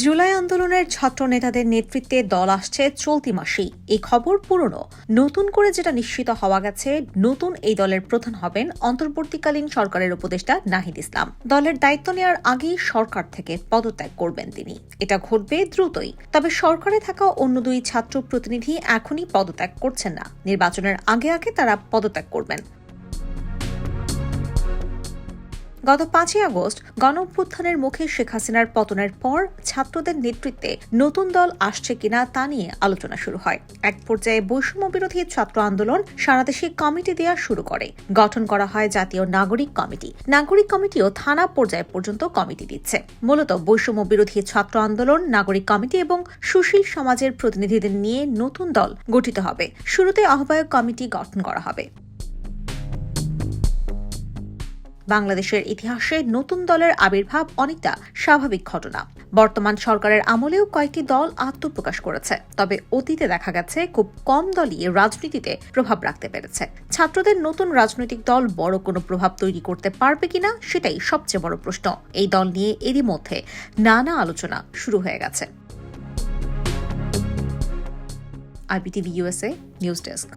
জুলাই আন্দোলনের ছাত্র নেতাদের নেতৃত্বে দল আসছে চলতি মাসেই। এই খবর পুরনো। নতুন করে যেটা নিশ্চিত হওয়া গেছে, নতুন এই দলের প্রধান হবেন অন্তর্বর্তীকালীন সরকারের উপদেষ্টা নাহিদ ইসলাম। দলের দায়িত্ব নেওয়ার আগেই সরকার থেকে পদত্যাগ করবেন তিনি। এটা ঘটবে দ্রুতই। তবে সরকারে থাকা অন্য দুই ছাত্র প্রতিনিধি এখনই পদত্যাগ করছেন না। নির্বাচনের আগে আগে তারা পদত্যাগ করবেন। গত 5ই আগস্ট গণঅভ্যুত্থানের মুখে শেখ হাসিনার পতনের পর ছাত্রদের নেতৃত্বে নতুন দল আসছে কিনা তা নিয়ে আলোচনা শুরু হয়। এক পর্যায়ে বৈষম্য বিরোধী ছাত্র আন্দোলন সারা দেশে কমিটি দেওয়া শুরু করে। গঠন করা হয় জাতীয় নাগরিক কমিটি। নাগরিক কমিটিও থানা পর্যায় পর্যন্ত কমিটি দিচ্ছে। মূলত বৈষম্য বিরোধী ছাত্র আন্দোলন, নাগরিক কমিটি এবং সুশীল সমাজের প্রতিনিধিদের নিয়ে নতুন দল গঠিত হবে। শুরুতে আহ্বায়ক কমিটি গঠন করা হবে। বাংলাদেশের ইতিহাসে নতুন দলের আবির্ভাব অনেকটা স্বাভাবিক ঘটনা। বর্তমান সরকারের আমলেও কয়েকটি দল আত্মপ্রকাশ করেছে, তবে অতীতে দেখা গেছে খুব কম দলই রাজনীতিতে প্রভাব রাখতে পেরেছে। ছাত্রদের নতুন রাজনৈতিক দল বড় কোনো প্রভাব তৈরি করতে পারবে কিনা সেটাই সবচেয়ে বড় প্রশ্ন। এই দল নিয়ে এরই মধ্যে নানা আলোচনা শুরু হয়ে গেছে। IPTV USA news desk.